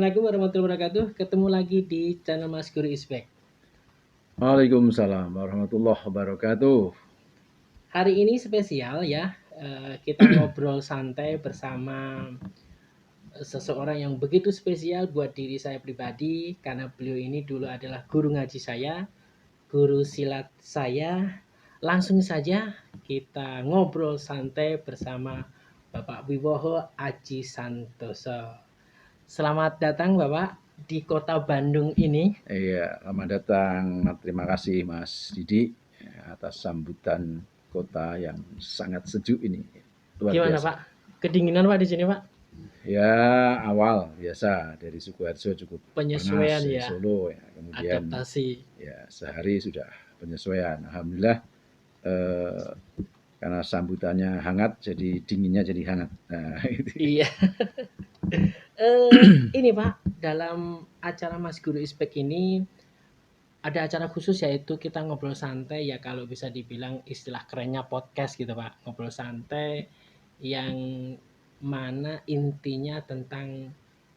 Assalamualaikum warahmatullahi wabarakatuh. Ketemu lagi di channel Mas Guru Isbek. Waalaikumsalam warahmatullahi wabarakatuh. Hari ini spesial ya. Kita ngobrol santai bersama seseorang yang begitu spesial buat diri saya pribadi karena beliau ini dulu adalah guru ngaji saya, guru silat saya. Langsung saja kita ngobrol santai bersama Bapak Wiwoho Aji Santoso. Selamat datang Bapak di kota Bandung ini. Iya, selamat datang. Terima kasih Mas Didi atas sambutan kota yang sangat sejuk ini. Luar Gimana biasa. Pak? Kedinginan Pak di sini Pak? Ya, awal biasa dari Sukoharjo cukup Penyesuaian panas, ya, Solo ya. Kemudian adaptasi. ya sehari sudah penyesuaian. Alhamdulillah karena sambutannya hangat jadi dinginnya jadi hangat. Nah, itu. Iya. Ini Pak, dalam acara Mas Guru Ispek ini ada acara khusus yaitu kita ngobrol santai ya, kalau bisa dibilang istilah kerennya podcast gitu Pak. Ngobrol santai yang mana intinya tentang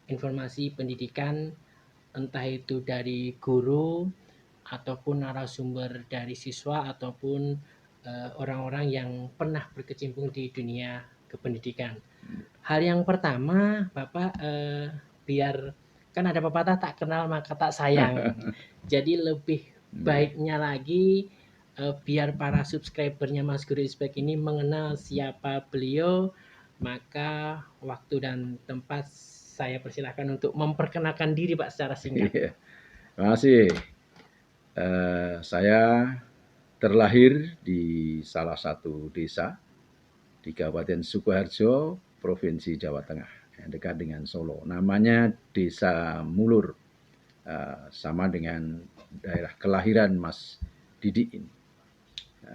informasi pendidikan, entah itu dari guru ataupun narasumber dari siswa ataupun orang-orang yang pernah berkecimpung di dunia kependidikan. Hal yang pertama, Bapak, biar kan ada pepatah tak kenal maka tak sayang. Jadi lebih baiknya lagi biar para subscribernya Mas Guru Ispek ini mengenal siapa beliau, maka waktu dan tempat saya persilahkan untuk memperkenalkan diri Pak secara singkat. Iya. Terima kasih. Saya terlahir di salah satu desa di Kabupaten Sukoharjo, Provinsi Jawa Tengah, yang dekat dengan Solo. Namanya Desa Mulur, sama dengan daerah kelahiran Mas Didi ini.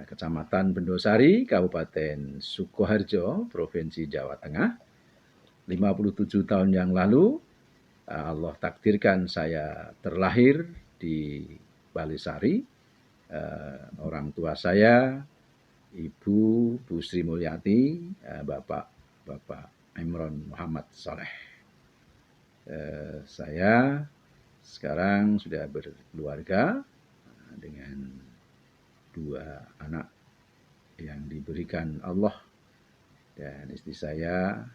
Kecamatan Bendosari, Kabupaten Sukoharjo, Provinsi Jawa Tengah. 57 tahun yang lalu, Allah takdirkan saya terlahir di Balisari. Orang tua saya, Ibu Bu Sri Mulyati, Bapak Imron Muhammad Saleh. Saya sekarang sudah berkeluarga dengan 2 anak yang diberikan Allah, dan istri saya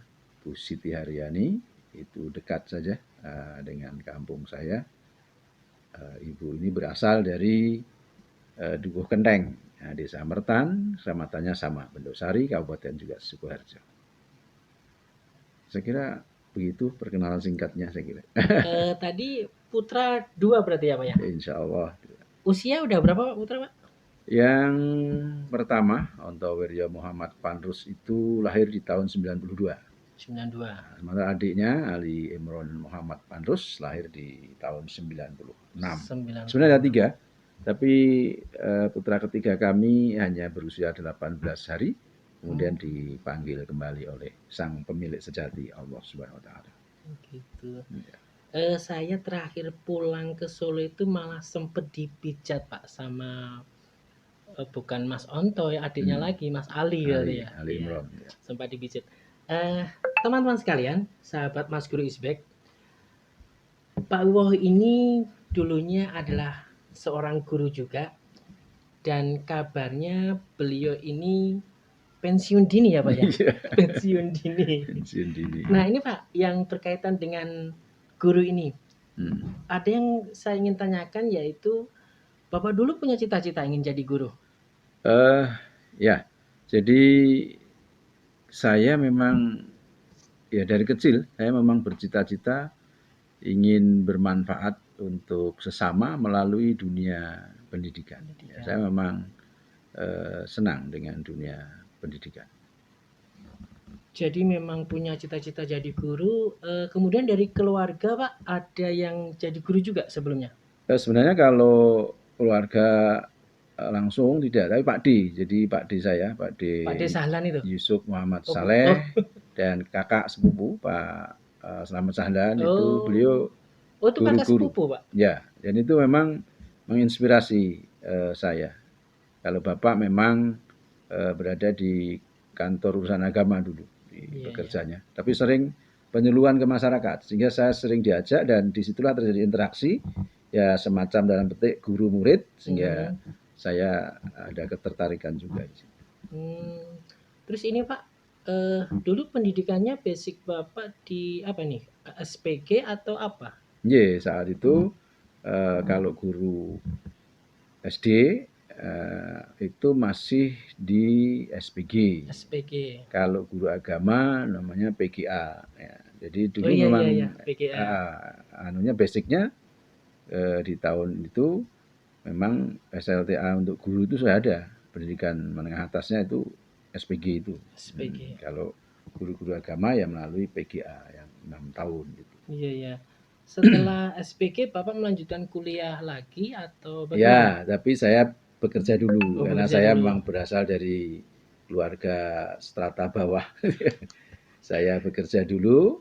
Bu Siti Haryani itu dekat saja dengan kampung saya. Ibu ini berasal dari Dukuh Kendeng, Desa Mertan, kecamatannya sama, Bendosari, Kabupaten juga Sukoharjo. Saya kira begitu perkenalan singkatnya, saya kira. Tadi putra 2 berarti ya Pak ya? Insya Allah. Usia udah berapa Pak putra Pak? Yang pertama, Onto Wiryo Muhammad Pandrus itu lahir di tahun 92. 92. Sementara adiknya Ali Imron Muhammad Pandrus lahir di tahun 96. Sebenarnya ada 3, tapi putra ketiga kami hanya berusia 18 hari, kemudian dipanggil kembali oleh sang pemilik sejati, Allah Subhanahu wa Ta'ala. Gitu. Saya terakhir pulang ke Solo itu malah sempet dipijat Pak sama bukan Mas Onto ya, adiknya lagi Mas Ali ya. Ali Imron. Ya. Sempat dipijat. Teman-teman sekalian, sahabat Mas Guru Isbek, Pak Wiwoho ini dulunya adalah seorang guru juga, dan kabarnya beliau ini pensiun dini ya Pak ya? Pensiun dini. Pensiun dini. Nah ini Pak, yang berkaitan dengan guru ini, ada yang saya ingin tanyakan, yaitu Bapak dulu punya cita-cita ingin jadi guru? Ya, jadi saya memang ya dari kecil saya memang bercita-cita ingin bermanfaat untuk sesama melalui dunia pendidikan. Ya, saya memang senang dengan dunia pendidikan. Jadi memang punya cita-cita jadi guru. Kemudian dari keluarga Pak, ada yang jadi guru juga sebelumnya? Sebenarnya kalau keluarga langsung tidak, tapi Pak D. Jadi Pak D saya, Pak D Sahlan itu? Yusuf Muhammad Saleh, dan kakak sepupu Pak Slamet Sahlan, itu beliau itu kakak sepupu Pak? Ya, dan itu memang menginspirasi saya. Kalau Bapak memang berada di kantor urusan agama dulu bekerjanya, tapi sering penyuluhan ke masyarakat, sehingga saya sering diajak dan disitulah terjadi interaksi ya semacam dalam petik guru murid, sehingga saya ada ketertarikan juga di situ. Terus ini Pak, dulu pendidikannya basic Bapak di apa nih, SPG atau apa? Iya, saat itu kalau guru SD itu masih di SPG. SPG. Kalau guru agama namanya PGA. Ya. Jadi Oh dulu iya memang iya PGA. anunya basicnya di tahun itu memang SLTA untuk guru itu sudah ada. Pendidikan menengah atasnya itu SPG itu. SPG. Kalau guru-guru agama ya melalui PGA yang 6 tahun gitu. Iya iya. Setelah SPG Bapak melanjutkan kuliah lagi atau bagaimana? Ya, tapi saya bekerja dulu karena Bekerja saya dulu. memang berasal dari keluarga strata bawah. Saya bekerja dulu.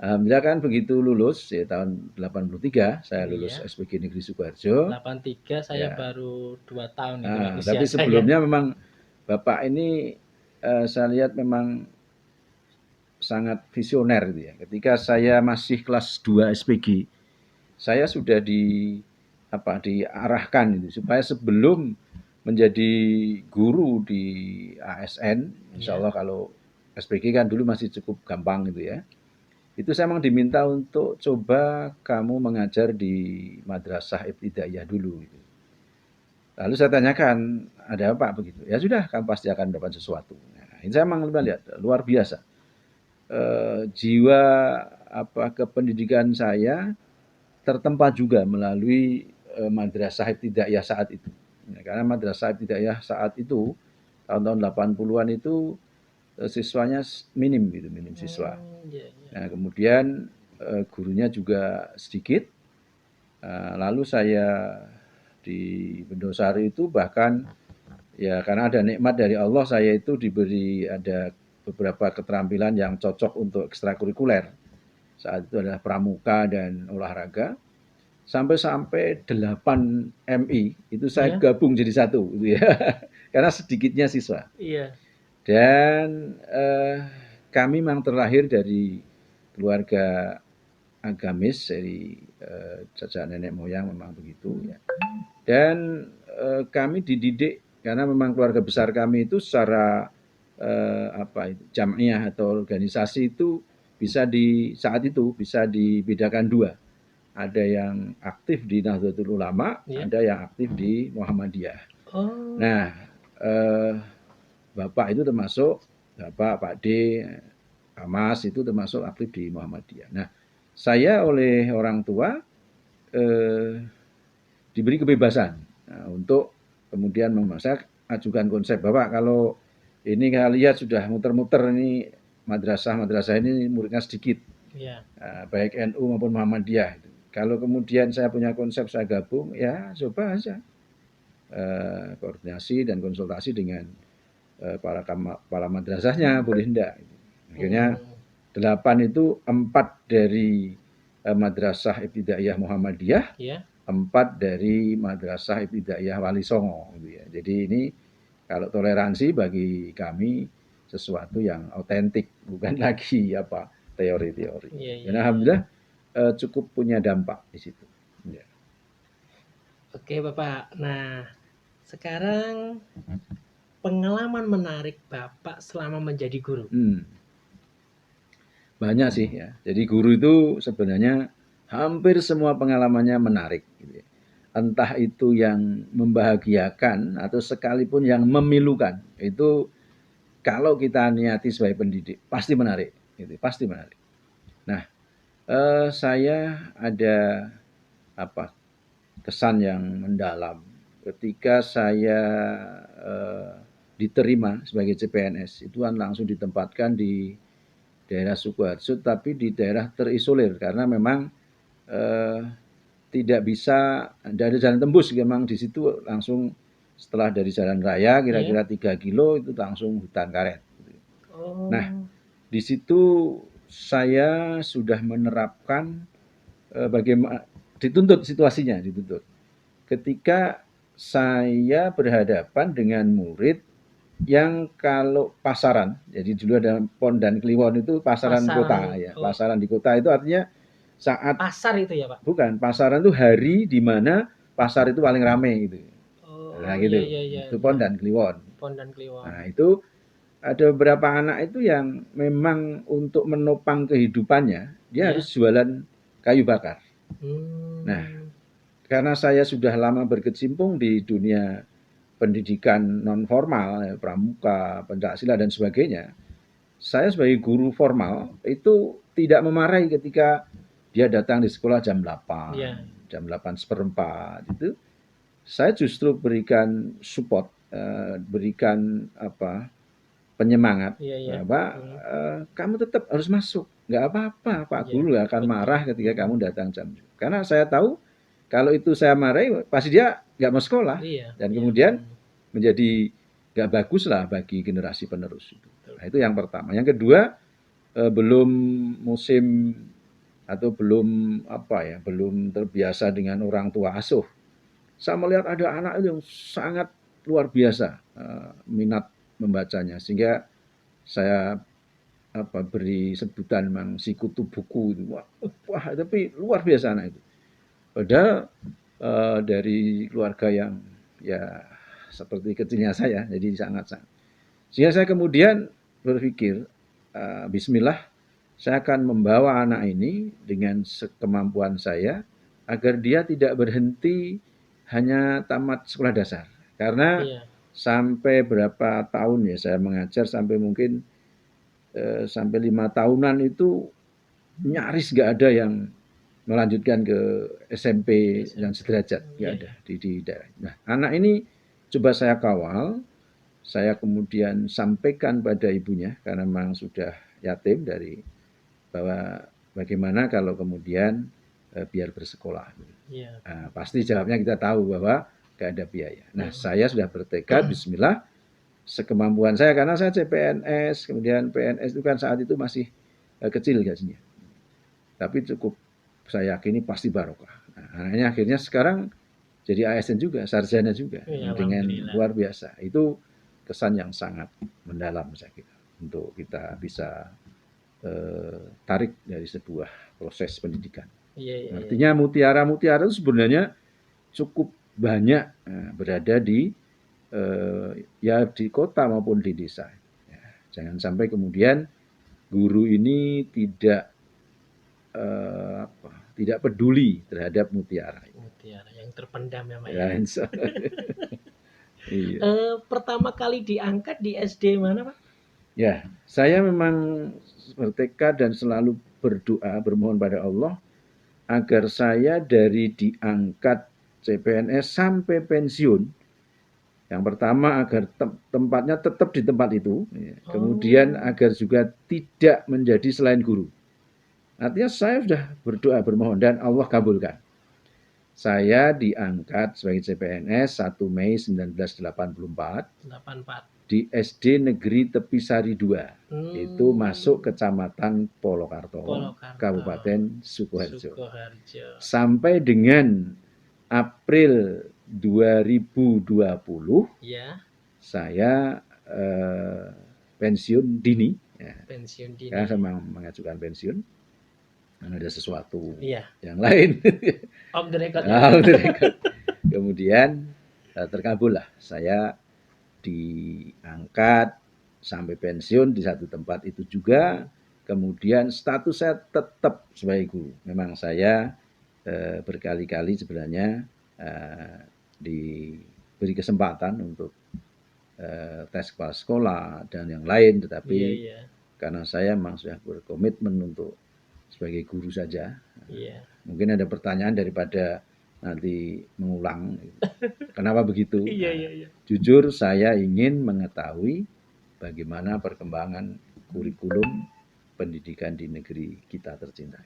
Alhamdulillah kan begitu lulus ya tahun 83 saya lulus SPG Negeri Sukoharjo. 83 saya Ya. baru 2 tahun itu Pak, usia Tapi saya. sebelumnya memang Bapak ini saya lihat memang sangat visioner gitu ya. Ketika saya masih kelas 2 SPG, saya sudah diarahkan gitu, supaya sebelum menjadi guru di ASN, insya Allah kalau SPG kan dulu masih cukup gampang gitu ya. Itu saya memang diminta untuk coba kamu mengajar di madrasah ibtidaiyah dulu. Gitu. Lalu saya tanyakan, ada apa begitu? Ya sudah, kamu pasti akan mendapat sesuatu. Nah, ini saya memang lihat luar biasa. Jiwa kependidikan saya tertempa juga melalui madrasah ibtidaiyah saat itu. Karena madrasah ibtidaiyah saat itu tahun-tahun 80-an itu siswanya minim gitu, minim siswa. Nah, kemudian gurunya juga sedikit. Lalu saya di Bendosari itu bahkan ya karena ada nikmat dari Allah, saya itu diberi ada beberapa keterampilan yang cocok untuk ekstrakurikuler. Saat itu adalah pramuka dan olahraga. Sampai 8 MI itu saya gabung jadi satu gitu ya. Karena sedikitnya siswa. Iya. Dan kami memang terlahir dari keluarga agamis, dari jejak nenek moyang memang begitu ya. Dan kami dididik karena memang keluarga besar kami itu secara jam'iyah atau organisasi itu saat itu bisa dibedakan dua. Ada yang aktif di Nahdlatul Ulama, ada yang aktif di Muhammadiyah. Nah, Bapak itu termasuk Pak D, Mas itu termasuk aktif di Muhammadiyah. Nah, saya oleh orang tua diberi kebebasan untuk kemudian saya ajukan konsep, Bapak kalau ini kita lihat sudah muter-muter ini madrasah ini muridnya sedikit, baik NU maupun Muhammadiyah. Kalau kemudian saya punya konsep saya gabung, ya coba aja koordinasi dan konsultasi dengan para madrasahnya, boleh enggak. Akhirnya 8 itu 4 dari madrasah ibtidaiyah Muhammadiyah, 4 dari madrasah ibtidaiyah Wali Songo. Gitu ya. Jadi ini kalau toleransi bagi kami sesuatu yang autentik, bukan lagi teori-teori. Dan alhamdulillah cukup punya dampak di situ. Ya. Oke Bapak, nah sekarang pengalaman menarik Bapak selama menjadi guru. Banyak sih ya. Jadi guru itu sebenarnya hampir semua pengalamannya menarik. Gitu ya. Entah itu yang membahagiakan atau sekalipun yang memilukan. Itu kalau kita niati sebagai pendidik pasti menarik. Gitu, pasti menarik. Nah, saya ada kesan yang mendalam ketika saya diterima sebagai CPNS. Itu kan langsung ditempatkan di daerah Sukoharjo, tapi di daerah terisolir karena memang tidak bisa dari jalan tembus, memang di situ langsung setelah dari jalan raya kira-kira 3 kilo itu langsung hutan karet. Nah, di situ saya sudah menerapkan bagaimana dituntut situasinya, dituntut. Ketika saya berhadapan dengan murid yang kalau pasaran, jadi dulu ada Pon dan Kliwon itu pasaran kota ya. Oh, Pasaran di kota itu artinya saat pasar itu ya, Pak? bukan, pasaran itu hari di mana pasar itu paling ramai gitu. Nah Iya gitu. iya iya Itu iya. Pon dan Kliwon. Pon dan Kliwon. Nah, itu ada beberapa anak itu yang memang untuk menopang kehidupannya dia Iya. harus jualan kayu bakar. Nah, Hmm. karena saya sudah lama berkecimpung di dunia pendidikan non formal, ya, pramuka, pencaksilat dan sebagainya, saya sebagai guru formal itu tidak memarahi ketika dia datang di sekolah jam 8, Iya. jam 8 seperempat itu. Saya justru berikan support, berikan penyemangat Iya iya. bahwa kamu tetap harus masuk, nggak apa-apa, Pak Iya, Guru nggak akan betul. marah ketika kamu datang jam. Karena saya tahu kalau itu saya marahi pasti dia nggak mau sekolah Iya. dan Iya. kemudian menjadi nggak bagus lah bagi generasi penerus itu. Nah, itu yang pertama. Yang kedua, belum musim atau belum terbiasa dengan orang tua asuh. Saya melihat ada anak yang sangat luar biasa minat membacanya sehingga saya beri sebutan memang si kutu buku itu. Wah, tapi luar biasa anak itu. Padahal dari keluarga yang ya seperti kecilnya saya, jadi sangat-sangat. Sehingga saya kemudian berpikir, Bismillah, saya akan membawa anak ini dengan kemampuan saya agar dia tidak berhenti hanya tamat sekolah dasar. Karena Iya. sampai berapa tahun ya saya mengajar sampai mungkin sampai 5 tahunan itu nyaris nggak ada yang melanjutkan ke SMP dan sederajat, nggak ada di daerah. Nah, anak ini coba saya kawal, saya kemudian sampaikan pada ibunya karena memang sudah yatim dari bahwa bagaimana kalau kemudian biar bersekolah. Nah, pasti jawabnya kita tahu bahwa nggak ada biaya. Nah, saya sudah bertekad, Bismillah, sekemampuan saya karena saya CPNS, kemudian PNS itu kan saat itu masih kecil gajinya. Tapi cukup saya yakini pasti barokah. Nah, akhirnya sekarang jadi ASN juga, sarjana juga dengan luar biasa. Itu kesan yang sangat mendalam saya kira untuk kita bisa tarik dari sebuah proses pendidikan. Artinya mutiara-mutiara itu sebenarnya cukup banyak berada di ya di kota maupun di desa. Ya, jangan sampai kemudian guru ini tidak peduli terhadap mutiara. Mutiara yang terpendam ya, Pak. Ya, iya. Pertama kali diangkat di SD mana, Pak? Ya, saya memang bertekad dan selalu berdoa, bermohon pada Allah agar saya dari diangkat CPNS sampai pensiun. Yang pertama agar tempatnya tetap di tempat itu, kemudian agar juga tidak menjadi selain guru. Artinya saya sudah berdoa, bermohon dan Allah kabulkan. Saya diangkat sebagai CPNS 1 Mei 1984 di SD Negeri Tepisari 2. Itu masuk Kecamatan Polokarto, Kabupaten Sukoharjo. Sampai dengan April 2020 saya pensiun dini. Pensiun dini. Saya mengajukan pensiun. Karena ada sesuatu yang lain. Off the record. Kemudian terkabul lah. Saya diangkat sampai pensiun di satu tempat itu juga. Kemudian status saya tetap sebagai guru. Memang saya berkali-kali sebenarnya diberi kesempatan untuk tes kepala sekolah dan yang lain. Tetapi karena saya memang sudah berkomitmen untuk sebagai guru saja. Mungkin ada pertanyaan daripada nanti mengulang. Kenapa begitu? Jujur saya ingin mengetahui bagaimana perkembangan kurikulum pendidikan di negeri kita tercinta.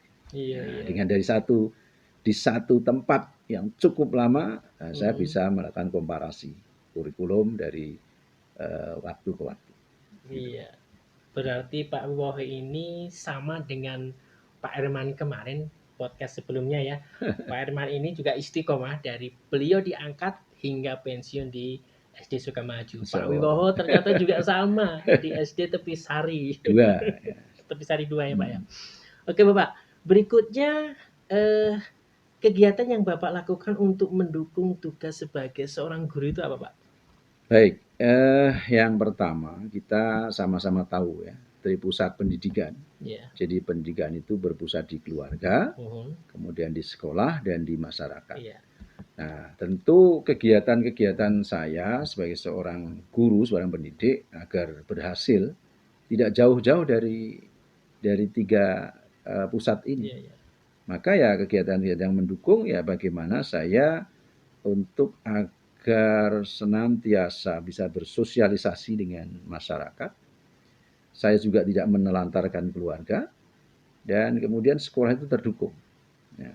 Dengan di satu tempat yang cukup lama, saya bisa melakukan komparasi kurikulum dari waktu ke waktu. Iya. Berarti Pak Wohe ini sama dengan Pak Herman kemarin podcast sebelumnya ya. Pak Herman ini juga istiqomah dari beliau diangkat hingga pensiun di SD Sukamaju. Insya Pak Allah. Wibowo ternyata juga sama di SD Tepisari. 2. Ya. Tepisari 2 ya Pak ya. Oke Bapak, berikutnya kegiatan yang Bapak lakukan untuk mendukung tugas sebagai seorang guru itu apa Pak? Baik, yang pertama kita sama-sama tahu ya, dari pusat pendidikan. Yeah. Jadi pendidikan itu berpusat di keluarga, kemudian di sekolah dan di masyarakat. Yeah. Nah, tentu kegiatan-kegiatan saya sebagai seorang guru, seorang pendidik agar berhasil tidak jauh-jauh dari 3 pusat ini. Yeah. Maka ya kegiatan-kegiatan yang mendukung ya bagaimana saya untuk agar senantiasa bisa bersosialisasi dengan masyarakat. Saya juga tidak menelantarkan keluarga dan kemudian sekolah itu terdukung. Ya.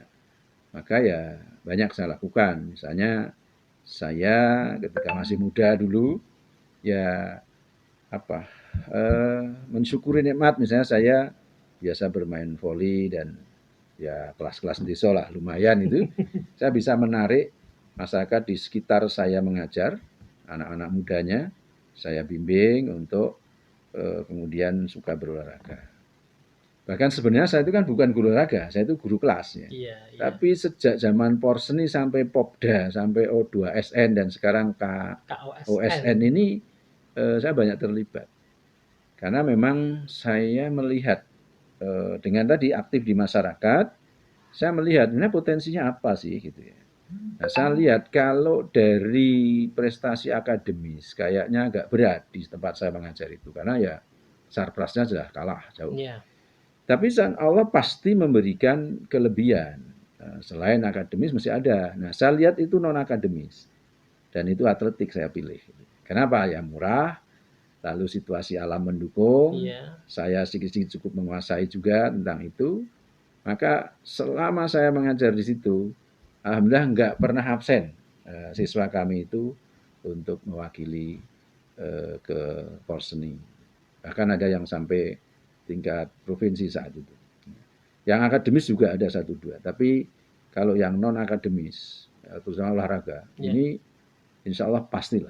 Maka ya banyak saya lakukan. Misalnya saya ketika masih muda dulu ya mensyukuri nikmat. Misalnya saya biasa bermain voli dan ya kelas-kelas desa lah lumayan itu. Saya bisa menarik masyarakat di sekitar saya mengajar, anak-anak mudanya saya bimbing untuk kemudian suka berolahraga. Bahkan sebenarnya saya itu kan bukan guru olahraga, saya itu guru kelas ya. Iya. Tapi sejak zaman Porseni sampai Popda, sampai O2SN dan sekarang KOSN ini saya banyak terlibat. Karena memang saya melihat dengan tadi aktif di masyarakat, saya melihat ini potensinya apa sih gitu ya. Nah, saya lihat kalau dari prestasi akademis kayaknya agak berat di tempat saya mengajar itu karena ya sarprasnya sudah kalah jauh. Yeah. Tapi Allah pasti memberikan kelebihan. Selain akademis masih ada. Nah, saya lihat itu non akademis dan itu atletik saya pilih. Kenapa? Ya murah. Lalu situasi alam mendukung. Yeah. Saya sedikit-sedikit cukup menguasai juga tentang itu. Maka selama saya mengajar di situ, alhamdulillah nggak pernah absen siswa kami itu untuk mewakili ke Porseni. Bahkan ada yang sampai tingkat provinsi saat itu. Yang akademis juga ada 1-2, tapi kalau yang non akademis, terutama olahraga, ini insya Allah pasti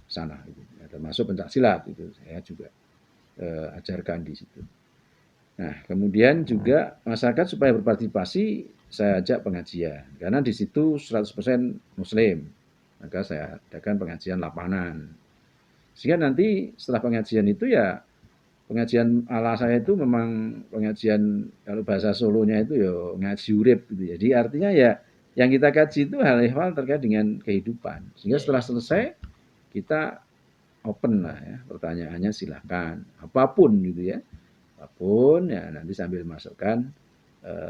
sana. Gitu. Ya, termasuk pencak silat itu saya juga ajarkan di situ. Nah, kemudian juga masyarakat supaya berpartisipasi, saya ajak pengajian. Karena di situ 100% Muslim. Maka saya adakan pengajian lapangan. Sehingga nanti setelah pengajian itu ya, pengajian ala saya itu memang pengajian, kalau bahasa Solonya itu ya ngaji urip gitu. Jadi artinya ya yang kita kaji itu hal-hal terkait dengan kehidupan. Sehingga setelah selesai, kita open lah ya, pertanyaannya silakan. Apapun gitu ya. Apapun ya nanti sambil masukkan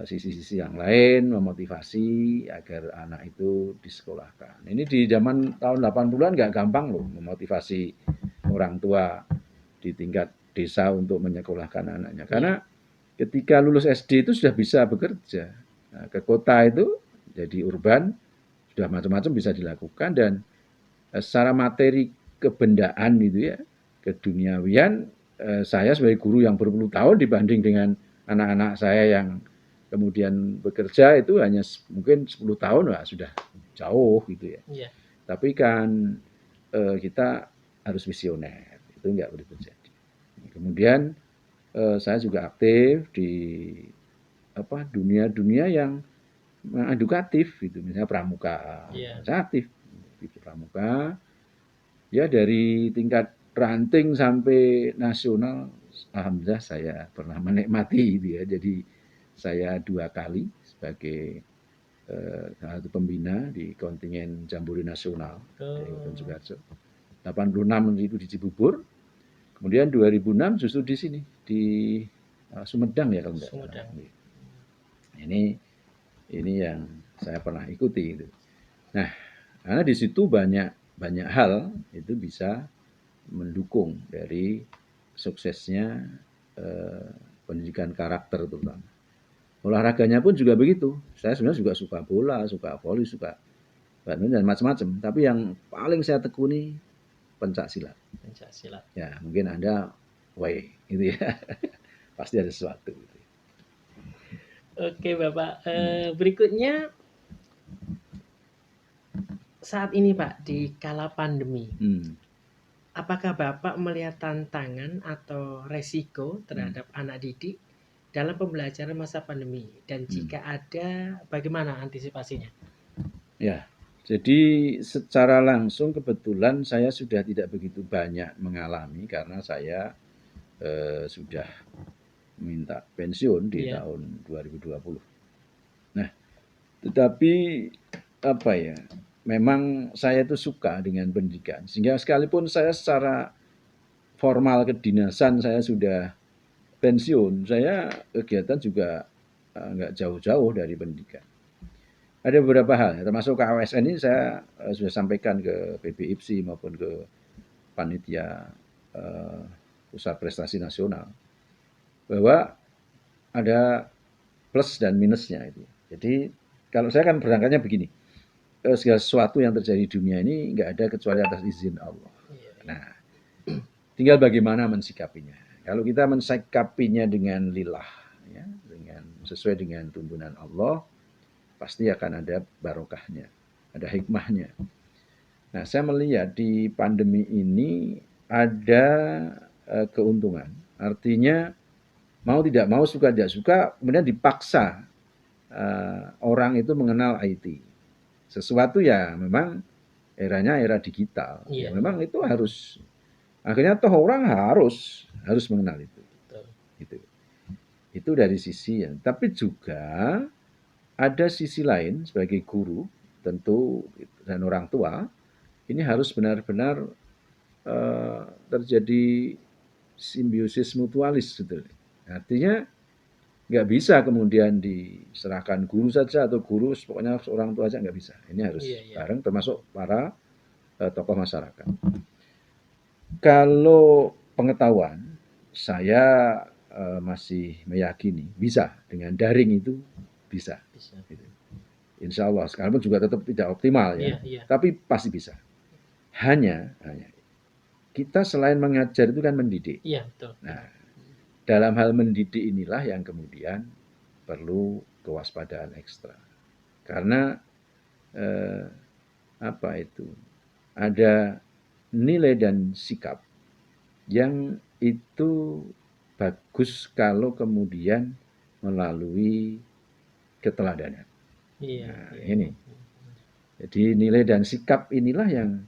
sisi-sisi yang lain, memotivasi agar anak itu disekolahkan. Ini di zaman tahun 80-an nggak gampang loh memotivasi orang tua di tingkat desa untuk menyekolahkan anaknya. Karena ketika lulus SD itu sudah bisa bekerja. Nah, ke kota itu jadi urban, sudah macam-macam bisa dilakukan dan secara materi kebendaan gitu ya, keduniawian, saya sebagai guru yang berpuluh tahun dibanding dengan anak-anak saya yang kemudian bekerja itu hanya mungkin 10 tahun lah sudah jauh gitu ya. Yeah. Tapi kan kita harus visioner, itu nggak boleh terjadi. Kemudian saya juga aktif di dunia-dunia yang edukatif gitu, misalnya pramuka. Yeah. Saya aktif di pramuka. Ya dari tingkat ranting sampai nasional, alhamdulillah saya pernah menikmati itu ya. Jadi saya 2 kali sebagai salah satu pembina di kontingen Jambore Nasional di Kabupaten Sukoharjo. 86 itu di Cibubur, kemudian 2006 justru di sini di Sumedang ya kalau enggak salah. Ini yang saya pernah ikuti itu. Nah, karena di situ banyak hal itu bisa mendukung dari suksesnya pendidikan karakter terutama. Olahraganya pun juga begitu. Saya sebenarnya juga suka bola, suka voli, suka badminton dan macam-macam. Tapi yang paling saya tekuni pencak silat. Pencak silat. Ya, mungkin Anda gitu ya. Pasti ada sesuatu. Gitu. Oke, Bapak. Berikutnya saat ini Pak, di kala pandemi, Hmm. apakah Bapak melihat tantangan atau resiko terhadap anak didik dalam pembelajaran masa pandemi? Dan jika ada, bagaimana antisipasinya? Ya, jadi secara langsung kebetulan saya sudah tidak begitu banyak mengalami karena saya sudah minta pensiun di Iya. tahun 2020. Nah, tetapi apa ya, memang saya itu suka dengan pendidikan. Sehingga sekalipun saya secara formal kedinasan saya sudah pensiun, saya kegiatan juga nggak jauh-jauh dari pendidikan. Ada beberapa hal, ya, termasuk KWSN ini saya sudah sampaikan ke PBIPSI maupun ke panitia pusat prestasi nasional bahwa ada plus dan minusnya itu. Jadi kalau saya kan berangkatnya begini, segala sesuatu yang terjadi di dunia ini nggak ada kecuali atas izin Allah. Nah, tinggal bagaimana mensikapinya. Kalau kita mensikapinya dengan lillah, ya, dengan sesuai dengan tuntunan Allah, pasti akan ada barokahnya, ada hikmahnya. Nah, saya melihat di pandemi ini ada keuntungan. Artinya mau tidak mau, suka tidak suka, kemudian dipaksa orang itu mengenal IT. Sesuatu ya memang eranya era digital. Ya memang itu harus, akhirnya toh orang harus mengenal itu. Itu dari sisi ya. Tapi juga ada sisi lain sebagai guru tentu dan orang tua ini harus benar-benar terjadi simbiosis mutualis gitu. Artinya nggak bisa kemudian diserahkan guru saja atau guru pokoknya seorang tua aja, nggak bisa. Ini harus bareng termasuk para tokoh masyarakat. Kalau pengetahuan, saya masih meyakini bisa dengan daring itu bisa. Gitu. Insya Allah, sekalipun juga tetap tidak optimal ya, tapi pasti bisa. Hanya kita selain mengajar itu kan mendidik. Nah, dalam hal mendidik inilah yang kemudian perlu kewaspadaan ekstra. Karena apa itu? Ada nilai dan sikap yang itu bagus kalau kemudian melalui keteladanan. Nah, ini. Jadi nilai dan sikap inilah yang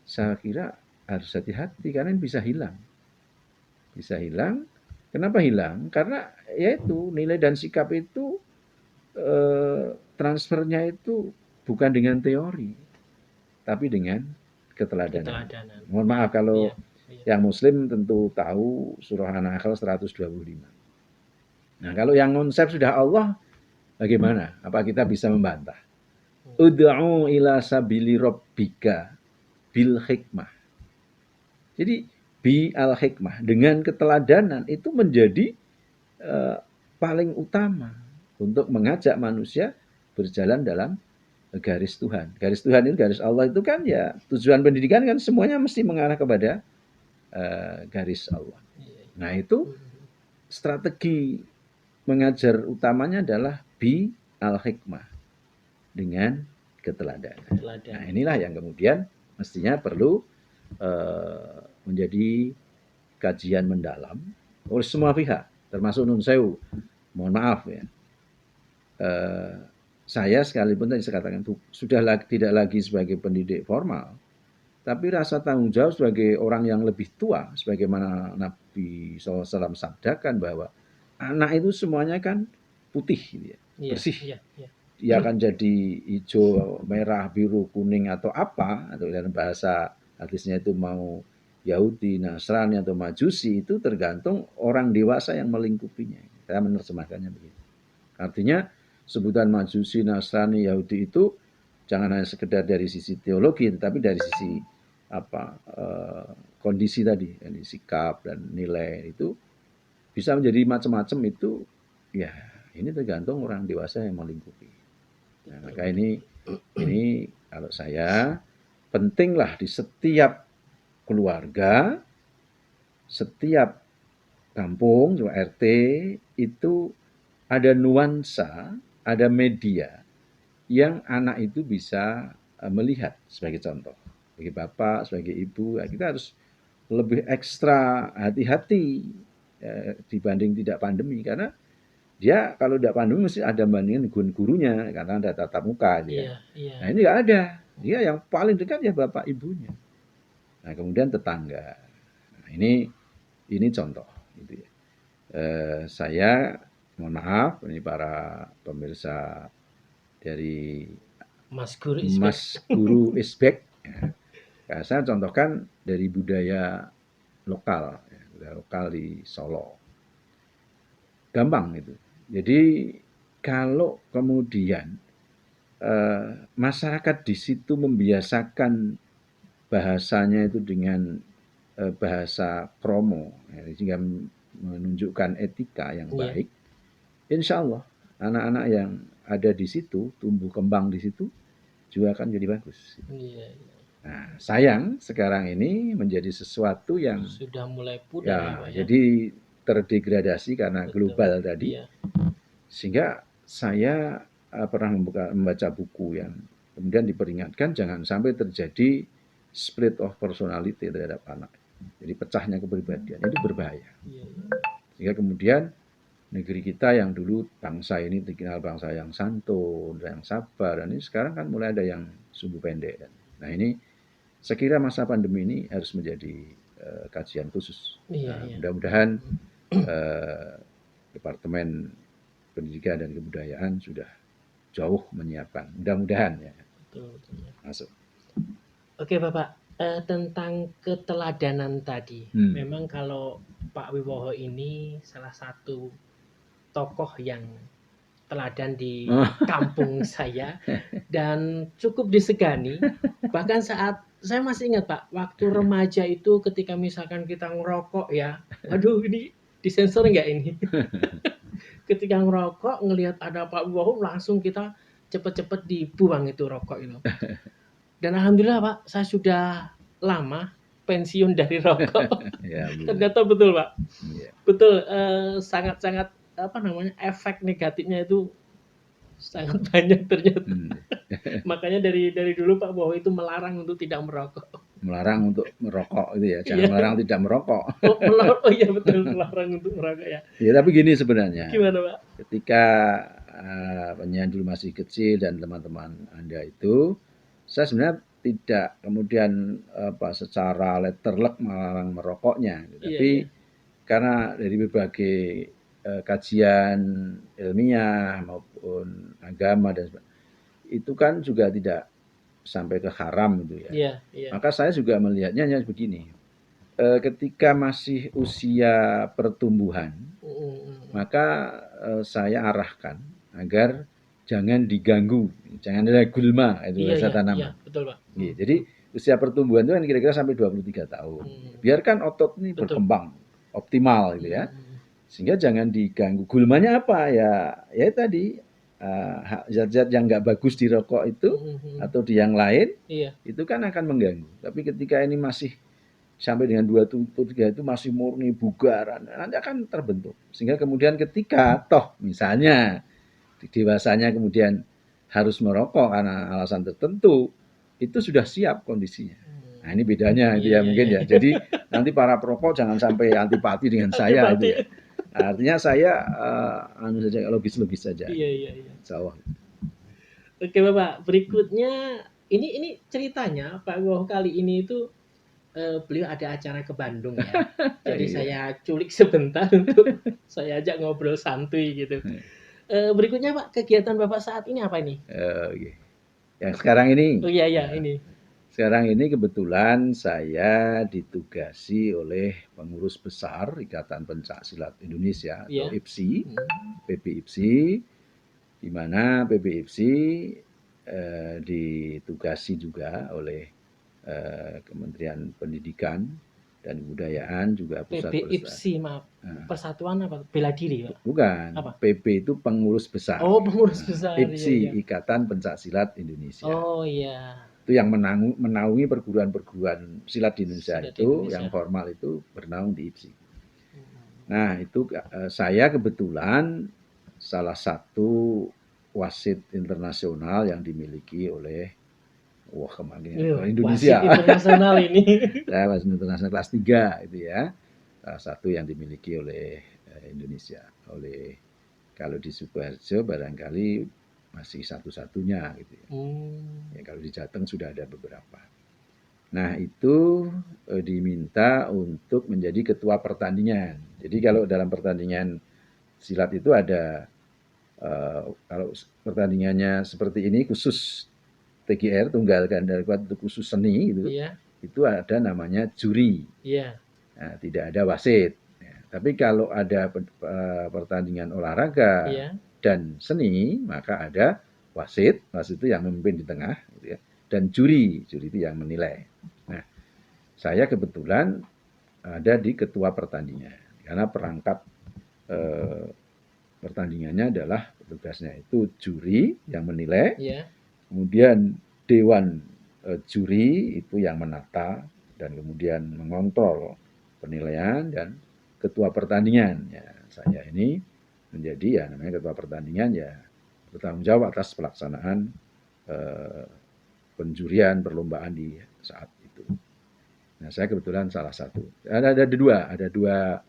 saya kira harus hati-hati karena bisa hilang. Bisa hilang. Kenapa hilang? Karena yaitu nilai dan sikap itu transfernya itu bukan dengan teori, tapi dengan keteladanan. Mohon maaf kalau yang muslim tentu tahu surah An-Nahl 125. Nah, kalau yang konsep sudah Allah, bagaimana? Apa kita bisa membantah? Ud'u ila sabili rabbika bil hikmah. Jadi bi al hikmah dengan keteladanan itu menjadi paling utama untuk mengajak manusia berjalan dalam garis Tuhan. Garis Tuhan itu, garis Allah itu kan ya tujuan pendidikan kan semuanya mesti mengarah kepada garis Allah. Nah itu strategi mengajar utamanya adalah bi al hikmah dengan keteladanan. Nah inilah yang kemudian mestinya perlu menjadi kajian mendalam oleh semua pihak, termasuk Nun Sewu. Mohon maaf ya, saya sekalipun tadi saya katakan sudah tidak lagi sebagai pendidik formal, tapi rasa tanggung jawab sebagai orang yang lebih tua, sebagaimana Nabi SAW sabdakan bahwa anak itu semuanya kan putih, gitu ya, bersih. Dia akan jadi hijau, merah, biru, kuning atau apa, atau dalam bahasa hadisnya itu mau Yahudi, Nasrani atau Majusi, itu tergantung orang dewasa yang melingkupinya. Saya menerjemahkannya begitu. Artinya sebutan Majusi, Nasrani, Yahudi itu jangan hanya sekedar dari sisi teologi, tetapi dari sisi kondisi tadi, yani sikap dan nilai itu bisa menjadi macam-macam itu, ya ini tergantung orang dewasa yang melingkupi. Nah, maka ini kalau saya pentinglah di setiap keluarga, setiap kampung, RT itu ada nuansa, ada media yang anak itu bisa melihat sebagai contoh. Sebagai bapak, sebagai ibu, ya kita harus lebih ekstra hati-hati dibanding tidak pandemi, karena dia kalau tidak pandemi mesti ada bandingin gurunya karena ada tatap muka gitu ya. Nah ini nggak ada, dia yang paling dekat ya bapak ibunya. Nah kemudian tetangga. Nah, ini contoh gitu ya. Saya mohon maaf ini para pemirsa dari Mas Guru Isbek. Ya. Nah, saya contohkan dari budaya lokal, ya, budaya lokal di Solo. Gampang itu. Jadi kalau kemudian masyarakat di situ membiasakan bahasanya itu dengan bahasa kromo, ya, sehingga menunjukkan etika yang baik, insya Allah anak-anak yang ada di situ, tumbuh kembang di situ, juga akan jadi bagus. Nah, sayang sekarang ini menjadi sesuatu yang sudah mulai pudar ya, jadi terdegradasi karena global tadi. Sehingga saya pernah membaca buku yang kemudian diperingatkan jangan sampai terjadi split of personality terhadap anak. Jadi pecahnya kepribadian itu berbahaya. Sehingga kemudian negeri kita yang dulu bangsa ini dikenal bangsa yang santun, yang sabar, dan ini sekarang kan mulai ada yang sumbu pendek. Nah ini saya kira masa pandemi ini harus menjadi kajian khusus. Mudah-mudahan Departemen Pendidikan dan Kebudayaan sudah jauh menyiapkan. Mudah-mudahan ya. Betul. Masuk. Oke Bapak, tentang keteladanan tadi. Memang kalau Pak Wiwoho ini salah satu tokoh yang teladan di kampung saya dan cukup disegani. Bahkan saat saya masih ingat Pak, waktu remaja itu ketika misalkan kita ngerokok ya, waduh ini disensor nggak ini? Ketika ngerokok ngelihat ada Pak Wiwoho langsung kita cepet-cepet dibuang itu rokok itu. Dan alhamdulillah Pak, saya sudah lama pensiun dari rokok. Ya, ternyata betul Pak. Ya. Betul, sangat-sangat efek negatifnya itu sangat banyak ternyata. Makanya dari dulu Pak Wiwoho itu melarang untuk tidak merokok. Melarang untuk merokok itu ya, jangan melarang tidak merokok. Oh iya betul, melarang untuk merokok ya. Ya tapi gini sebenarnya. Gimana Pak? Ketika penyanyi dulu masih kecil dan teman-teman Anda itu, saya sebenarnya tidak kemudian secara letterlek melarang merokoknya, tapi karena dari berbagai kajian ilmiah maupun agama dan itu kan juga tidak sampai ke haram gitu ya. Maka saya juga melihatnya hanya begini. Ketika masih usia pertumbuhan, maka saya arahkan agar jangan diganggu, jangan ada gulma itu bahasa tanaman. Betul Pak. Jadi usia pertumbuhan itu kan kira-kira sampai 23 tahun. Biarkan otot ini berkembang optimal gitu ya. Sehingga jangan diganggu. Gulmanya apa ya? Ya tadi zat-zat yang nggak bagus di rokok itu atau di yang lain itu kan akan mengganggu. Tapi ketika ini masih sampai dengan 23 itu masih murni bugaran, nanti akan terbentuk. Sehingga kemudian ketika toh misalnya dewasanya kemudian harus merokok karena alasan tertentu, itu sudah siap kondisinya. Nah ini bedanya itu ya mungkin ya. Jadi nanti para perokok jangan sampai antipati dengan saya itu ya. Artinya saya saja logis-logis saja. Iya. Insya Allah. Oke Bapak, berikutnya ini ceritanya Pak Wiwoho kali ini itu beliau ada acara ke Bandung ya. Jadi saya culik sebentar untuk saya ajak ngobrol santuy gitu. Berikutnya Pak, kegiatan Bapak saat ini apa ini? Yang sekarang ini. Oh iya ini. Sekarang ini kebetulan saya ditugasi oleh pengurus besar Ikatan Pencaksilat Indonesia atau IPSI, PBIPSI, di mana PBIPSI ditugasi juga oleh Kementerian Pendidikan dan Kebudayaan juga pusat PBIPSI, maaf. Persatuan apa? Bela diri, Pak? Bukan. Apa? PB itu pengurus besar. Oh, pengurus besar. IPSI, Ikatan Pencaksilat Indonesia. Oh iya. Itu yang menaungi perguruan-perguruan silat di Indonesia itu, yang formal itu bernaung di IPSI. Nah, itu saya kebetulan salah satu wasit internasional yang dimiliki oleh Wah, kemarin Indonesia. Wasit internasional ini. Saya wasit internasional kelas 3 itu ya. Salah satu yang dimiliki oleh Indonesia. Kalau di Sukoharjo barangkali masih satu-satunya gitu ya. Ya, kalau di Jateng sudah ada beberapa. Nah, itu diminta untuk menjadi ketua pertandingan. Jadi kalau dalam pertandingan silat itu ada kalau pertandingannya seperti ini khusus TGR, tunggal ganda kuat untuk khusus seni gitu, itu ada namanya juri. Nah, tidak ada wasit. Ya, tapi kalau ada pertandingan olahraga dan seni, maka ada wasit. Wasit itu yang memimpin di tengah, gitu ya, dan juri itu yang menilai. Nah, saya kebetulan ada di ketua pertandingan karena perangkat pertandingannya adalah tugasnya itu juri yang menilai, kemudian dewan juri itu yang menata dan kemudian mengontrol penilaian, dan ketua pertandingan. Ya, saya ini menjadi ya namanya ketua pertandingan, ya bertanggung jawab atas pelaksanaan penjurian perlombaan di saat itu. Nah, saya kebetulan salah satu. Ada dua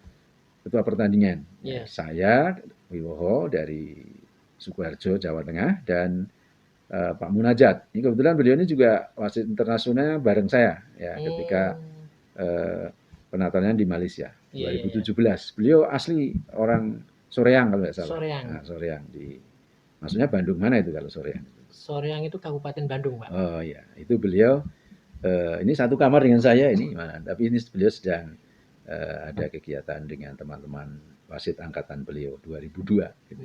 ketua pertandingan. Saya Wiwoho dari Sukoharjo, Jawa Tengah, dan Pak Munajat. Ini kebetulan beliau ini juga wasit internasionalnya bareng saya ya ketika penataannya di Malaysia 2017. Beliau asli orang Soreang kalau nggak salah. Soreang maksudnya Bandung mana itu kalau Soreang? Soreang itu Kabupaten Bandung, Pak. Oh ya, itu beliau ini satu kamar dengan saya ini, tapi ini beliau sedang ada kegiatan dengan teman-teman wasit angkatan beliau 2002 gitu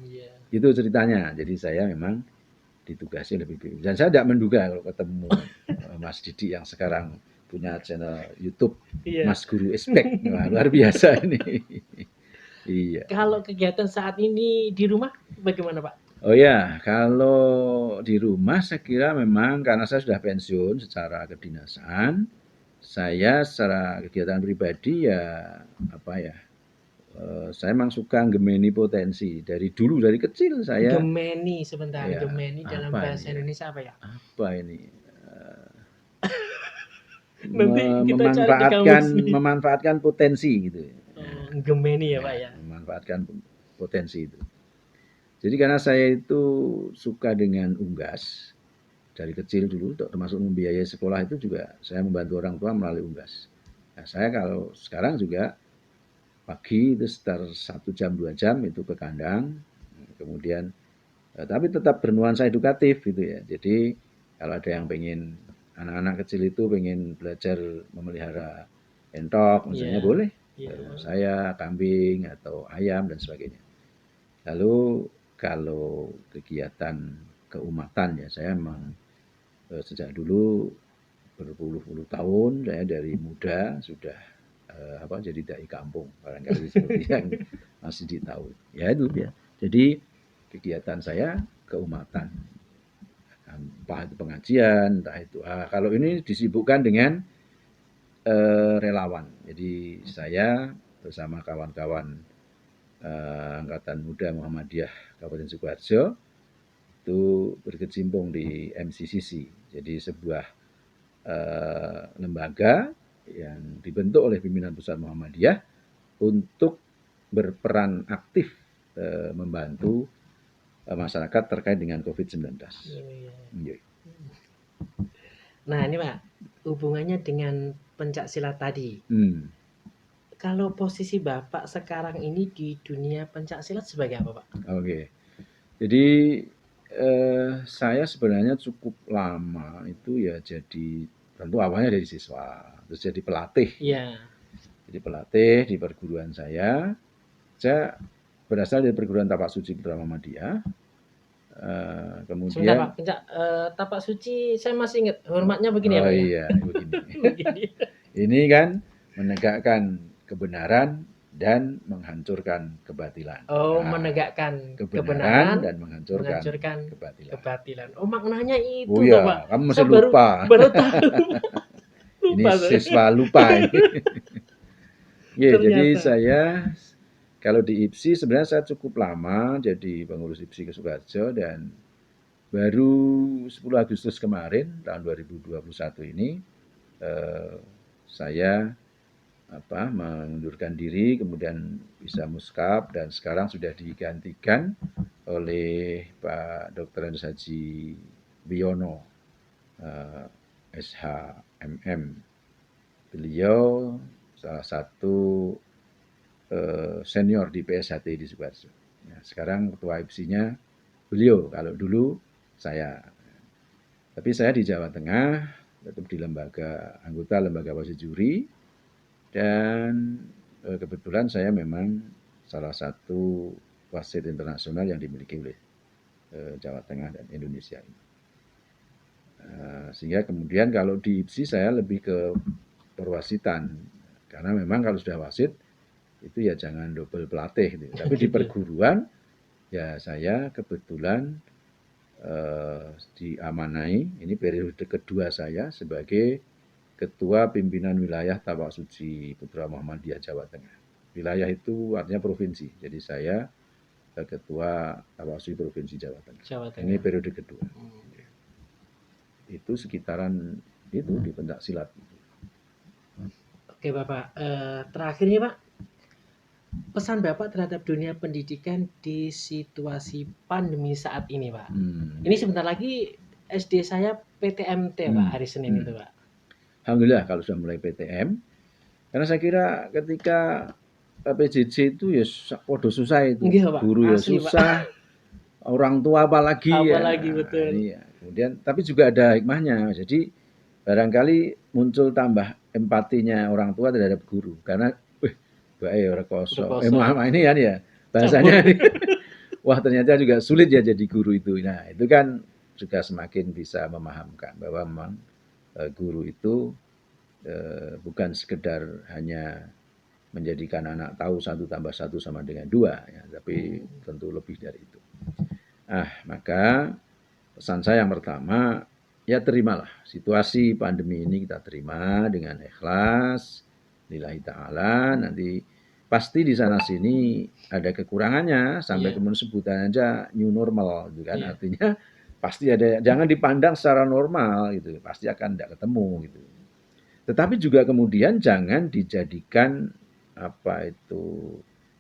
ya. Itu ceritanya. Jadi saya memang ditugasi lebih dulu. Dan saya tidak menduga kalau ketemu Mas Didi yang sekarang punya channel YouTube Mas Guru Ispek. Wah, luar biasa ini. Iya. Kalau kegiatan saat ini di rumah bagaimana, Pak? Oh ya, kalau di rumah saya kira memang karena saya sudah pensiun secara kedinasan, saya secara kegiatan pribadi ya apa ya, saya memang suka gemeni potensi dari dulu, dari kecil saya. Gemeni sebentar, ya, gemeni dalam bahasa Indonesia apa ya? Apa ini? Memanfaatkan potensi gitu. Gemeni ya, Pak ya. Memanfaatkan potensi itu. Jadi karena saya itu suka dengan unggas dari kecil dulu, termasuk membiayai sekolah itu juga saya membantu orang tua melalui unggas. Nah, saya kalau sekarang juga pagi itu sekitar 1 jam 2 jam itu ke kandang, kemudian tapi tetap bernuansa edukatif gitu ya. Jadi kalau ada yang pengen, anak-anak kecil itu pengen belajar memelihara entok misalnya, boleh. Saya kambing atau ayam dan sebagainya. Lalu kalau kegiatan keumatan ya saya memang sejak dulu berpuluh-puluh tahun saya dari muda sudah jadi dai kampung barangkali seperti yang masih ditahu. Ya itu ya. Jadi kegiatan saya keumatan, entah itu pengajian, entah itu kalau ini disibukkan dengan relawan. Jadi saya bersama kawan-kawan Angkatan Muda Muhammadiyah Kabupaten Sukoharjo itu berkecimpung di MCCC. Jadi sebuah lembaga yang dibentuk oleh pimpinan pusat Muhammadiyah untuk berperan aktif membantu masyarakat terkait dengan COVID-19. Nah ini Pak, hubungannya dengan pencak silat tadi. Kalau posisi Bapak sekarang ini di dunia pencak silat sebagai apa, Pak? Oke, jadi saya sebenarnya cukup lama itu ya jadi, tentu awalnya dari siswa, terus jadi pelatih. Jadi pelatih di perguruan saya berasal dari perguruan Tapak Suci Putra Muhammadiyah. Kemudian sebentar Pak, Tapak Suci saya masih ingat hormatnya begini ya Pak. Oh iya, begini. Ini kan menegakkan kebenaran dan menghancurkan kebatilan. Menegakkan kebenaran dan menghancurkan kebatilan. Oh, maknanya itu oh, iya, Pak. Kamu masih lupa. Baru tahu. Ini siswa lupa ini. Ya, jadi saya kalau di IPSI sebenarnya saya cukup lama jadi pengurus IPSI ke Sukoharjo, dan baru 10 Agustus kemarin tahun 2021 ini saya mengundurkan diri, kemudian bisa muskap, dan sekarang sudah digantikan oleh Pak Dr. Andes Haji Wiono, SHMM. Beliau salah satu senior di PSHT di Sukoharjo. Nah, sekarang ketua IPSI-nya beliau, kalau dulu saya. Tapi saya di Jawa Tengah, tetap di anggota lembaga wasit juri, dan kebetulan saya memang salah satu wasit internasional yang dimiliki oleh Jawa Tengah dan Indonesia ini. Sehingga kemudian kalau di IPSI saya lebih ke perwasitan, karena memang kalau sudah wasit itu ya jangan double pelatih gitu. Tapi di perguruan ya saya kebetulan diamanai, ini periode kedua saya sebagai Ketua Pimpinan Wilayah Tapak Suci Putra Muhammadiyah Jawa Tengah. Wilayah itu artinya provinsi, jadi saya Ketua Tapak Suci Provinsi Jawa Tengah. Ini periode kedua. Itu sekitaran itu di pencak silat. Oke Bapak, terakhir nih Pak, pesan Bapak terhadap dunia pendidikan di situasi pandemi saat ini Pak. Ini sebentar lagi SD saya PTMT Pak, hari Senin itu Pak. Alhamdulillah kalau sudah mulai PTM, karena saya kira ketika PJJ itu ya podo susah itu, guru ya susah, Pak. Orang tua apalagi ya. Betul. Ya. Kemudian tapi juga ada hikmahnya, jadi barangkali muncul tambah empatinya orang tua terhadap guru, karena bae ora kosong. Ini kan ya bahasanya wah ternyata juga sulit ya jadi guru itu. Nah itu kan juga semakin bisa memahamkan bahwa memang guru itu bukan sekedar hanya menjadikan anak tahu 1 tambah 1 sama dengan 2, ya, tapi tentu lebih dari itu. Maka pesan saya yang pertama, ya terimalah situasi pandemi ini, kita terima dengan ikhlas, lillahi ta'ala. Nanti pasti di sana sini ada kekurangannya, sampai kemudian sebutan aja new normal gitu kan. Artinya pasti ada, jangan dipandang secara normal gitu, pasti akan tidak ketemu gitu. Tetapi juga kemudian jangan dijadikan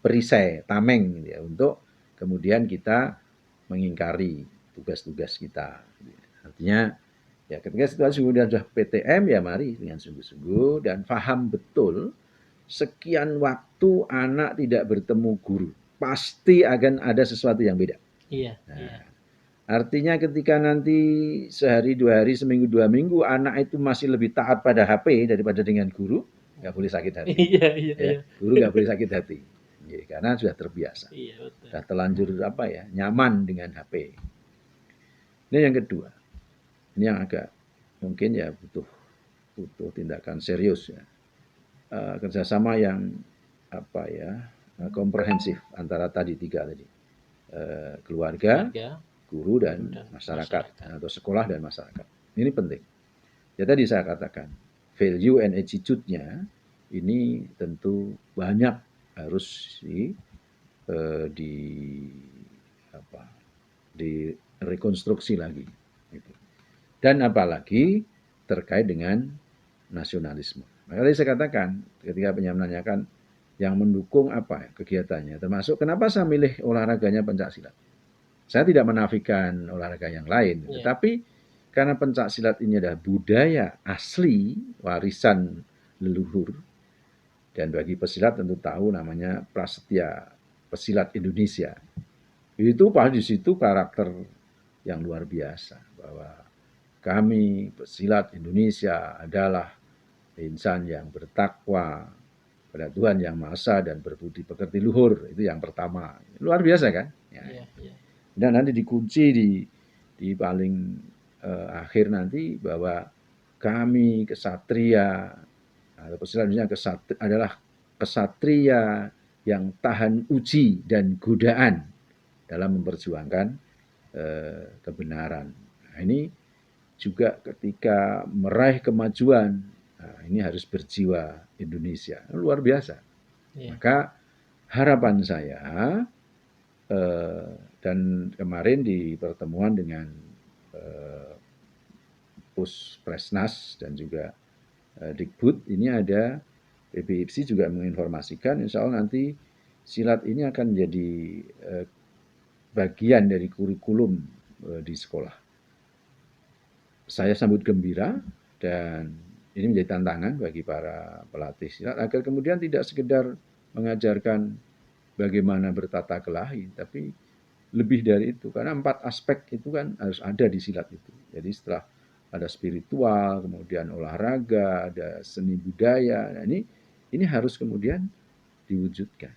perisai, tameng gitu ya, untuk kemudian kita mengingkari tugas-tugas kita. Artinya ya ketika situasi sudah PTM, ya mari dengan sungguh-sungguh dan paham betul sekian waktu anak tidak bertemu guru, pasti akan ada sesuatu yang beda. Artinya ketika nanti sehari 2 hari, seminggu 2 minggu anak itu masih lebih taat pada HP daripada dengan guru, nggak boleh sakit hati. Guru nggak boleh sakit hati, karena sudah terbiasa, sudah terlanjur nyaman dengan HP. Ini yang kedua, ini yang agak mungkin ya butuh tindakan serius ya, kerjasama yang komprehensif antara tadi 3 tadi, keluarga, guru dan masyarakat, atau sekolah dan masyarakat. Ini penting. Ya tadi saya katakan value and attitude-nya ini tentu banyak harus direkonstruksi lagi. Dan apalagi terkait dengan nasionalisme. Maka tadi saya katakan ketika menanyakan yang mendukung kegiatannya, termasuk kenapa saya milih olahraganya pencaksilat. Saya tidak menafikan olahraga yang lain, tetapi karena pencaksilat ini adalah budaya asli, warisan leluhur, dan bagi pesilat tentu tahu namanya Prasetya Pesilat Indonesia. Itu di situ karakter yang luar biasa, bahwa kami pesilat Indonesia adalah insan yang bertakwa pada Tuhan Yang Maha Esa dan berbudi pekerti luhur. Itu yang pertama. Luar biasa kan? Dan nanti dikunci di paling akhir nanti bahwa kami kesatria atau pesilat Indonesia adalah kesatria yang tahan uji dan godaan dalam memperjuangkan kebenaran. Nah, ini juga ketika meraih kemajuan, ini harus berjiwa Indonesia. Luar biasa. Maka harapan saya, dan kemarin di pertemuan dengan Puspresnas dan juga Dikbud, ini ada PBIPSI juga menginformasikan insya Allah nanti silat ini akan menjadi bagian dari kurikulum di sekolah. Saya sambut gembira dan ini menjadi tantangan bagi para pelatih silat agar kemudian tidak sekedar mengajarkan bagaimana bertata kelahi, tapi lebih dari itu, karena 4 aspek itu kan harus ada di silat itu. Jadi setelah ada spiritual, kemudian olahraga, ada seni budaya. Nah, ini harus kemudian diwujudkan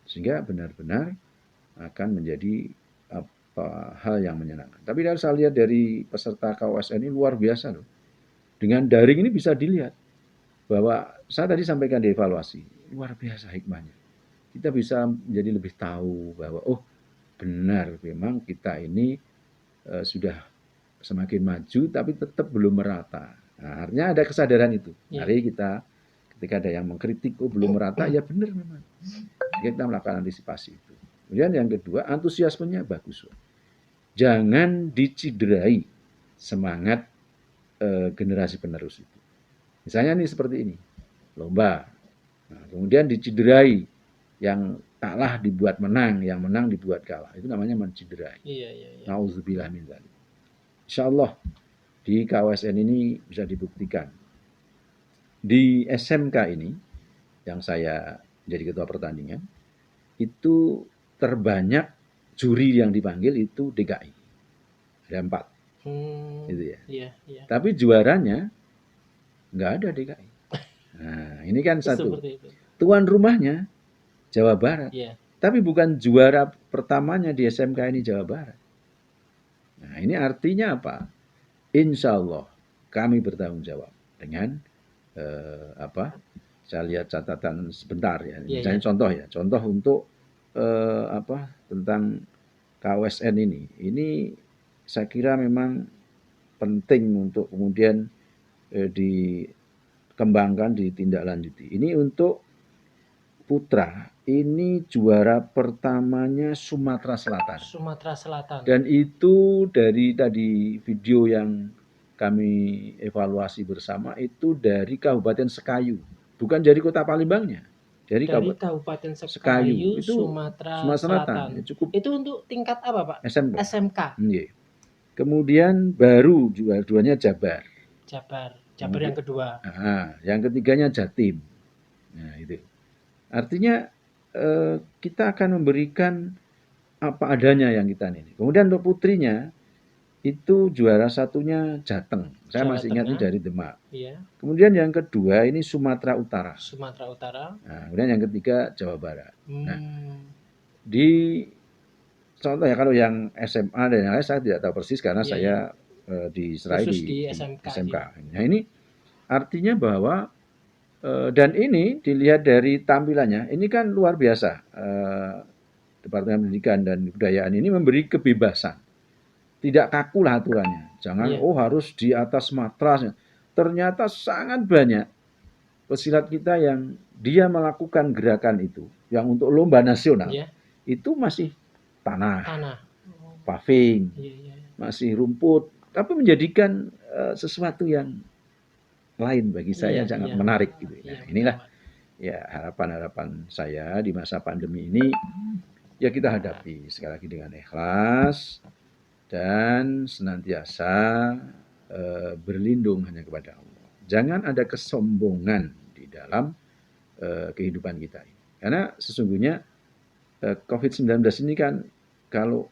sehingga benar-benar akan menjadi hal yang menyenangkan. Tapi kalau saya lihat dari peserta KOSN ini luar biasa loh. Dengan daring ini bisa dilihat bahwa saya tadi sampaikan di evaluasi, luar biasa hikmahnya. Kita bisa menjadi lebih tahu bahwa benar memang kita ini sudah semakin maju tapi tetap belum merata. Nah, artinya ada kesadaran itu. Mari kita ketika ada yang mengkritik belum merata, ya benar memang. Kita melakukan antisipasi itu. Kemudian yang kedua, antusiasmenya bagus. Jangan diciderai semangat generasi penerus itu. Misalnya nih seperti ini, lomba. Nah, kemudian diciderai, yang kalah dibuat menang, yang menang dibuat kalah. Itu namanya menciderai. Nauzubillah min dzalik. Insyaallah di KWSN ini bisa dibuktikan. Di SMK ini yang saya jadi ketua pertandingan, itu terbanyak juri yang dipanggil itu DKI. Ada 4. Gitu ya. Tapi juaranya nggak ada DKI. Nah, ini kan satu. Tuan rumahnya Jawa Barat. Tapi bukan juara pertamanya di SMK ini Jawa Barat. Nah, ini artinya apa? Insya Allah kami bertanggung jawab dengan saya lihat catatan sebentar ya. Misalnya contoh untuk tentang KWSN ini. Ini saya kira memang penting untuk kemudian dikembangkan, ditindaklanjuti. Ini untuk putra, ini juara pertamanya Sumatera Selatan. Dan itu dari tadi video yang kami evaluasi bersama itu dari Kabupaten Sekayu, bukan dari Kota Palembangnya. Dari Kabupaten Sekayu itu Sumatera Selatan. Cukup. Itu untuk tingkat apa, Pak? SMK. Kemudian baru juaranya Jabar yang kedua. Yang ketiganya Jatim. Nah, itu. Artinya kita akan memberikan apa adanya yang kita ini. Kemudian untuk putrinya itu juara satunya Jateng. Saya masih ingat ini dari Demak. Kemudian yang kedua ini Sumatera Utara. Nah, kemudian yang ketiga Jawa Barat. Nah, di contoh ya kalau yang SMA dan yang lain saya tidak tahu persis karena saya diserai di SMK. Nah, ini artinya bahwa dan ini dilihat dari tampilannya, ini kan luar biasa. Departemen Pendidikan dan Kebudayaan ini memberi kebebasan. Tidak kaku lah aturannya. Jangan harus di atas matras. Ternyata sangat banyak pesilat kita yang dia melakukan gerakan itu, yang untuk lomba nasional, itu masih tanah. Paving, masih rumput, tapi menjadikan sesuatu yang lain bagi saya sangat menarik gitu. Nah, inilah ya harapan-harapan saya di masa pandemi ini ya kita hadapi sekali lagi dengan ikhlas dan senantiasa berlindung hanya kepada Allah. Jangan ada kesombongan di dalam kehidupan kita ini. Karena sesungguhnya COVID-19 ini kan kalau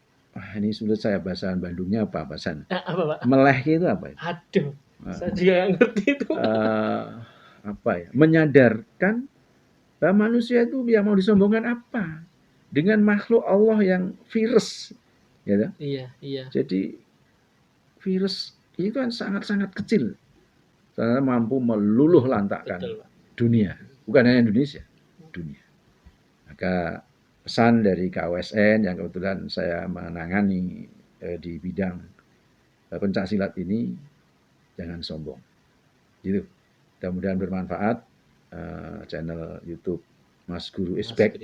ini sulit saya bahasan Bandungnya apa bahasan? Meleh itu apa? Aduh. Saya juga nggak ngerti itu. Menyadarkan bahwa manusia itu yang mau disombongkan apa? Dengan makhluk Allah yang virus, ya. Jadi virus itu kan sangat-sangat kecil, karena mampu meluluh lantakkan dunia, bukan hanya Indonesia, dunia. Maka pesan dari KWSN yang kebetulan saya menangani di bidang pencaksilat ini. Jangan sombong. Gitu. Mudah-mudahan bermanfaat channel YouTube Mas Guru Isbek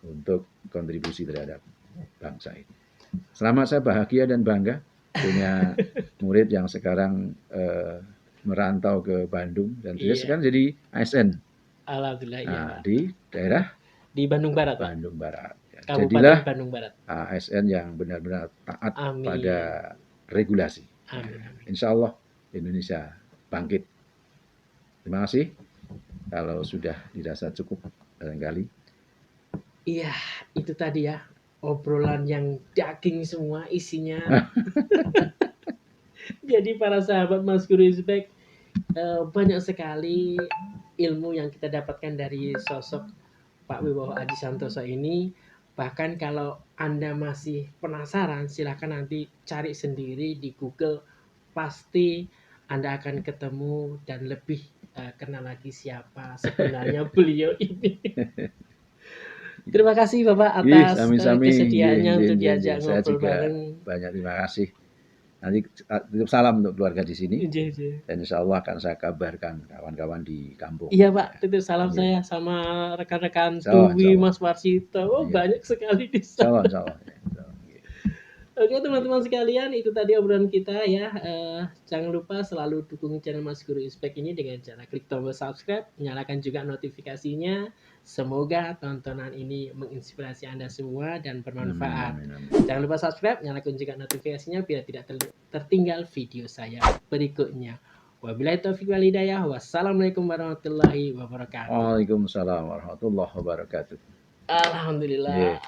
untuk kontribusi terhadap bangsa ini. Selama saya bahagia dan bangga punya murid yang sekarang merantau ke Bandung dan dia Iya. sekarang jadi ASN. Alhamdulillah iya, Pak. Di daerah Di Bandung Barat, Pak. Bandung Barat. Ya, Kabupaten jadilah Bandung Barat. ASN yang benar-benar taat Amin. pada regulasi. Amin, amin. Insya Allah Indonesia bangkit. Terima kasih. Kalau sudah dirasa cukup barangkali. Iya, itu tadi ya, obrolan yang daging semua isinya. Jadi para sahabat Mas Guru Isbek, banyak sekali ilmu yang kita dapatkan dari sosok Pak Wibowo Aji Santoso ini. Bahkan kalau Anda masih penasaran, silakan nanti cari sendiri di Google. Pasti Anda akan ketemu dan lebih kenal lagi siapa sebenarnya beliau ini. Terima kasih Bapak atas kesediaannya untuk diajak ngobrol bareng. Banyak terima kasih. Nanti titip salam untuk keluarga di sini. Dan insya Allah akan saya kabarkan kawan-kawan di kampung. Iya Pak, titip salam saya sama rekan-rekan Tuwi, Mas Warsito. Oh banyak sekali di sana. Insya Allah. Oke teman-teman sekalian, itu tadi obrolan kita ya. Jangan lupa selalu dukung channel Mas Guru Isbek ini dengan cara klik tombol subscribe, nyalakan juga notifikasinya. Semoga tontonan ini menginspirasi Anda semua dan bermanfaat. Jangan lupa subscribe, nyalakan juga notifikasinya biar tidak tertinggal video saya berikutnya. Wabillahi taufiq wal hidayah. Wassalamualaikum warahmatullahi wabarakatuh. Waalaikumsalam warahmatullahi wabarakatuh. Alhamdulillah.